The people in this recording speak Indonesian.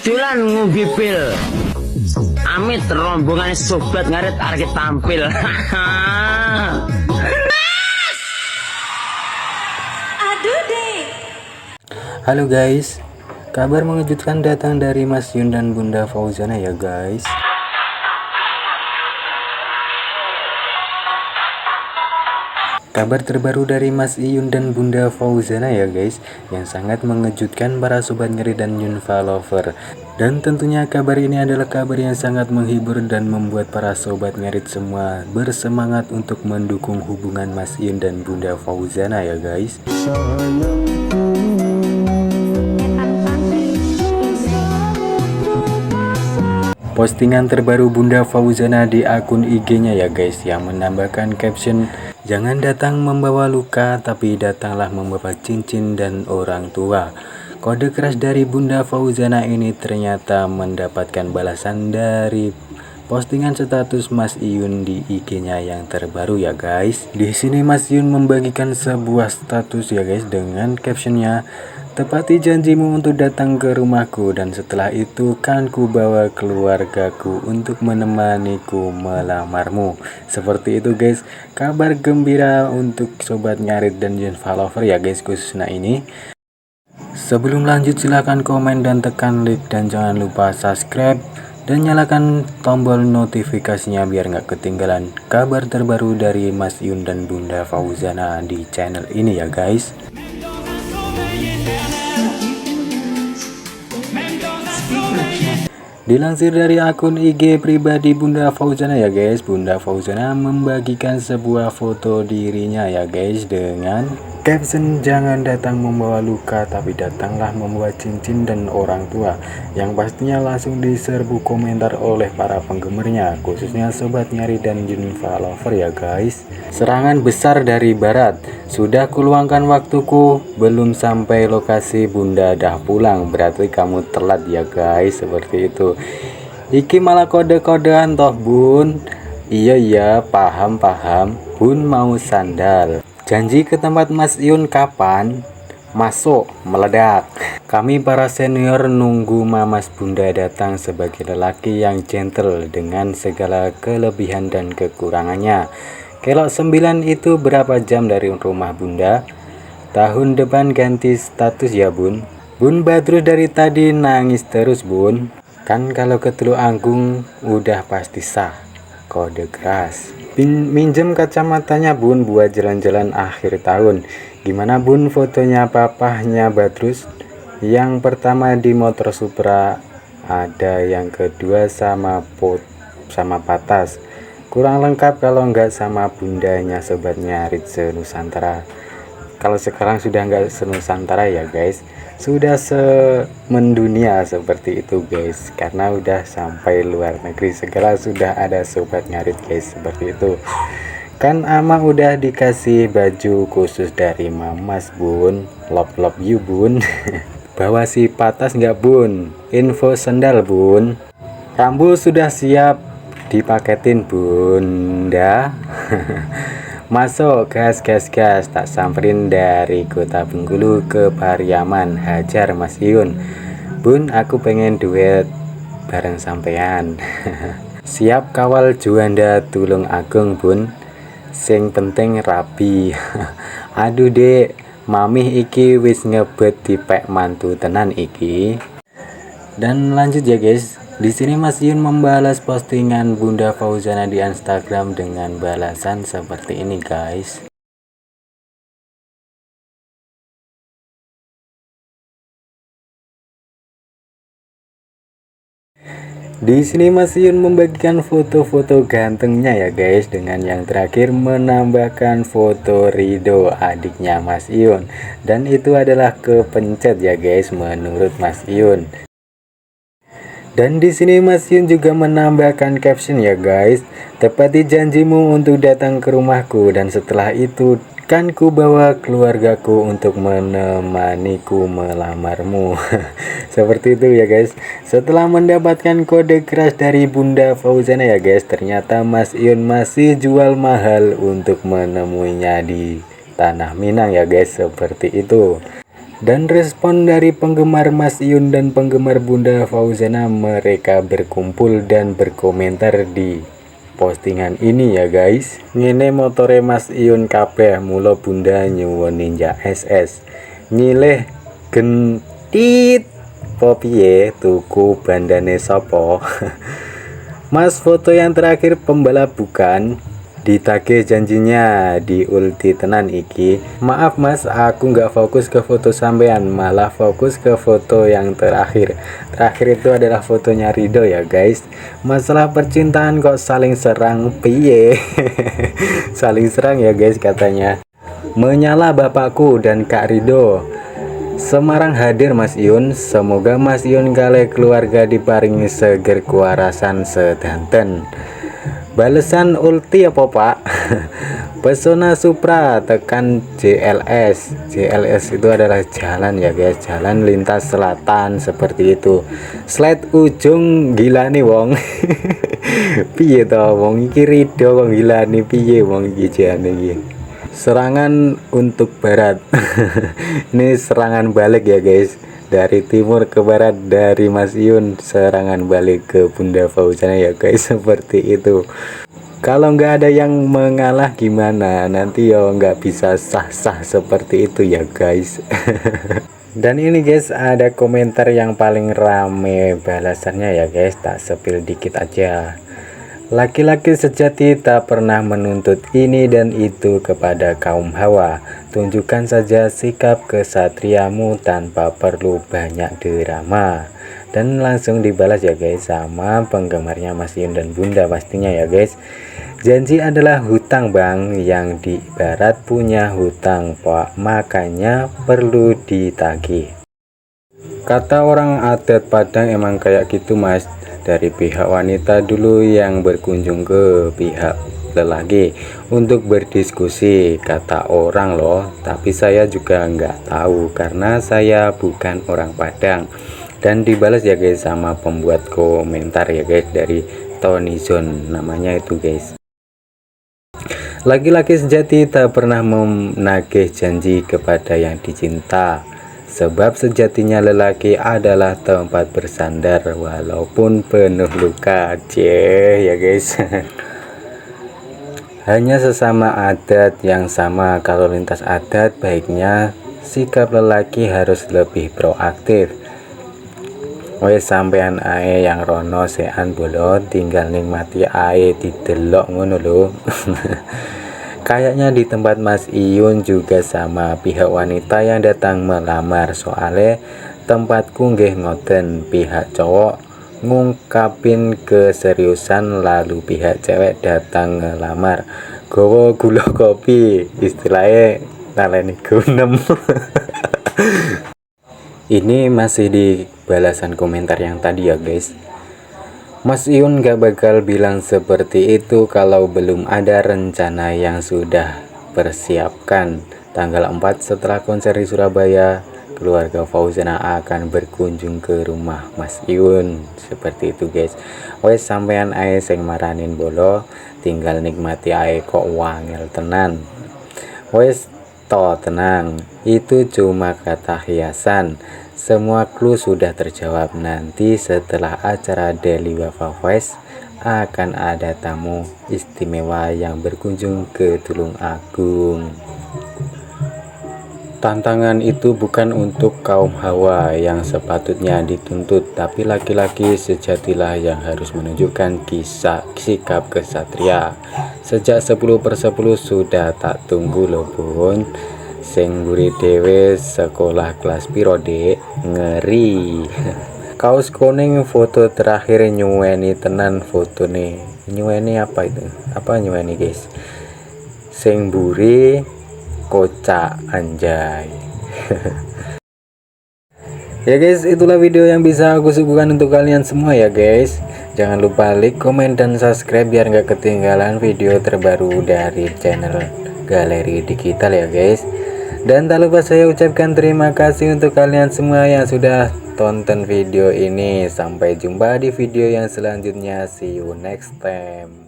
dolan ngombe pil. Amit rombongan sobat ngarit arek tampil. Aduh deh. Halo guys, kabar mengejutkan datang dari Mas Yun dan Bunda Fauzana ya guys. Kabar terbaru dari Mas Iyun dan Bunda Fauzana ya guys, yang sangat mengejutkan para sobat ngeri dan Yunfa lover. Dan tentunya kabar ini adalah kabar yang sangat menghibur dan membuat para sobat ngerit semua bersemangat untuk mendukung hubungan Mas Iyun dan Bunda Fauzana ya guys. Postingan terbaru Bunda Fauzana di akun IG-nya ya guys, yang menambahkan caption, "Jangan datang membawa luka, tapi datanglah membawa cincin dan orang tua." Kode keras dari Bunda Fauzana ini ternyata mendapatkan balasan dari postingan status Mas Iyun di IG-nya yang terbaru ya guys. Di sini Mas Iyun membagikan sebuah status ya guys dengan captionnya, "Tepati janjimu untuk datang ke rumahku, dan setelah itu kan ku bawa keluargaku untuk menemaniku melamarmu." Seperti itu guys, kabar gembira untuk sobat ngarit dan Yunfa lover ya guys khususnya ini. Sebelum lanjut silahkan komen dan tekan like, dan jangan lupa subscribe dan nyalakan tombol notifikasinya biar nggak ketinggalan kabar terbaru dari Mas Iyun dan Bunda Fauzana di channel ini ya guys. Dilansir dari akun IG pribadi Bunda Fauzana ya guys, Bunda Fauzana membagikan sebuah foto dirinya ya guys dengan caption, "Jangan datang membawa luka, tapi datanglah membawa cincin dan orang tua," yang pastinya langsung diserbu komentar oleh para penggemarnya, khususnya sobat nyari dan Yunfa lover ya guys. "Serangan besar dari barat, sudah kuluangkan waktuku, belum sampai lokasi Bunda dah pulang, berarti kamu telat ya guys." Seperti itu. "Iki malah kode-kodean toh bun." Iya paham bun, mau sandal. "Janji ke tempat Mas Iyun kapan?" "Masuk meledak." "Kami para senior nunggu Mamas Bunda datang sebagai lelaki yang gentle dengan segala kelebihan dan kekurangannya. Kelok 9 itu berapa jam dari rumah Bunda? Tahun depan ganti status ya bun." "Bun Badrus dari tadi nangis terus bun. Kan kalau ke Teluk Agung udah pasti sah." Kode keras. "Minjem kacamatanya bun buat jalan-jalan akhir tahun. Gimana bun fotonya papahnya Badrus? Yang pertama di motor Supra, ada yang kedua sama Patas. Kurang lengkap kalau nggak sama bundanya sobat nyarit se-Nusantara." Kalau sekarang sudah nggak se-Nusantara ya guys, sudah se-mendunia seperti itu guys, karena udah sampai luar negeri segala sudah ada sobat ngarit guys, seperti itu. "Kan ama udah dikasih baju khusus dari Mamas bun, love you bun." "Bawa si Patas nggak bun? Info sendal bun." "Rambu sudah siap dipaketin Bunda." "Masuk gas, tak samperin dari kota Bengkulu ke Pariaman, hajar Mas Iyun. Bun, aku pengen duet bareng sampean." "Siap kawal Juanda Tulung Agung bun, sing penting rapi." "Aduh dek, mamih iki wis ngebet dipek mantu tenan iki." Dan lanjut ya guys, di sini Mas Iyun membalas postingan Bunda Fauzana di Instagram dengan balasan seperti ini guys. Di sini Mas Iyun membagikan foto-foto gantengnya ya guys, dengan yang terakhir menambahkan foto Rido, adiknya Mas Iyun, dan itu adalah kepencet ya guys menurut Mas Iyun. Dan di sini Mas Iyun juga menambahkan caption ya guys, "Tepati janjimu untuk datang ke rumahku, dan setelah itu kan ku bawa keluargaku untuk menemaniku melamarmu." Seperti itu ya guys. Setelah mendapatkan kode keras dari Bunda Fauzana ya guys, ternyata Mas Iyun masih jual mahal untuk menemuinya di Tanah Minang ya guys, seperti itu. Dan respon dari penggemar Mas Iyun dan penggemar Bunda Fauzana, mereka berkumpul dan berkomentar di postingan ini ya guys. Ngene motore Mas Iyun kabeh, mula Bunda nyuwun Ninja SS nyilih gentit piye tuku bandane sopo. Mas, foto yang terakhir pembalap bukan? Ditagih janjinya di ulti tenan iki. Maaf Mas, aku nggak fokus ke foto sampean, malah fokus ke foto yang terakhir. Terakhir itu adalah fotonya Rido ya guys. Masalah percintaan kok saling serang piye. Saling serang ya guys katanya. Menyala bapakku dan Kak Rido. Semarang hadir Mas Iyun. Semoga Mas Iyun kali keluarga diparingi seger kuarasan sedanten. Balesan ulti apa Pak? Pesona Supra tekan JLS. JLS itu adalah jalan ya guys, jalan lintas selatan seperti itu. Slide ujung gila nih wong. Piye to wong iki Rido kok gila nih piye wong iki jane iki. Serangan untuk barat. Ini serangan balik ya guys. Dari timur ke barat, dari Mas Iyun serangan balik ke Bunda Fauzana ya guys, seperti itu. Kalau nggak ada yang mengalah gimana, nanti ya nggak bisa sah-sah seperti itu ya guys. Dan ini guys, ada komentar yang paling rame balasannya ya guys, tak sepil dikit aja. Laki-laki sejati tak pernah menuntut ini dan itu kepada kaum hawa. Tunjukkan saja sikap kesatriamu tanpa perlu banyak drama. Dan langsung dibalas ya guys sama penggemarnya Mas Iyun dan Bunda pastinya ya guys. Janji adalah hutang bang, yang di barat punya hutang Pak, makanya perlu ditagih. Kata orang adat Padang emang kayak gitu Mas. Dari pihak wanita dulu yang berkunjung ke pihak lelaki untuk berdiskusi, kata orang loh, tapi saya juga nggak tahu karena saya bukan orang Padang. Dan dibalas ya guys sama pembuat komentar ya guys, dari Tony Zone namanya itu guys. Laki-laki sejati tak pernah menagih janji kepada yang dicinta. Sebab sejatinya lelaki adalah tempat bersandar walaupun penuh luka. Ya guys. Hanya sesama adat yang sama. Kalau lintas adat baiknya sikap lelaki harus lebih proaktif. Wes sampean ae yang rono sean bolo, tinggal nikmati ae didelok ngono lho. Kayaknya di tempat Mas Iyun juga sama pihak wanita yang datang melamar, soalnya tempatku nggih ngoten, pihak cowok ngungkapin keseriusan lalu pihak cewek datang ngelamar gowo gula kopi, istilahnya naleni gunem. Ini masih di balasan komentar yang tadi ya guys. Mas Iyun gak bakal bilang seperti itu kalau belum ada rencana yang sudah persiapkan. Tanggal 4 setelah konser di Surabaya, keluarga Fauzana akan berkunjung ke rumah Mas Iyun. Seperti itu guys. Wes sampean ae sing maranin bolo, tinggal nikmati ae kok wangel tenan. Wes to tenang, itu cuma kata hiasan. Semua clue sudah terjawab. Nanti setelah acara Daily Wafa Fest akan ada tamu istimewa yang berkunjung ke Tulung Agung. Tantangan itu bukan untuk kaum hawa yang sepatutnya dituntut, tapi laki-laki sejatilah yang harus menunjukkan sikap kesatria. Sejak 10/10 sudah tak tunggu loh bun. Sing mburi dewe sekolah kelas piro dek, ngeri. Kaos kuning foto terakhir nyuweni tenan foto nih. Nyuweni apa itu? Apa nyuweni guys? Sing mburi kocak anjay. Ya guys, itulah video yang bisa aku suguhkan untuk kalian semua ya guys. Jangan lupa like, komen, dan subscribe biar nggak ketinggalan video terbaru dari channel Galeri Digital ya guys. Dan tak lupa saya ucapkan terima kasih untuk kalian semua yang sudah tonton video ini. Sampai jumpa di video yang selanjutnya. See you next time.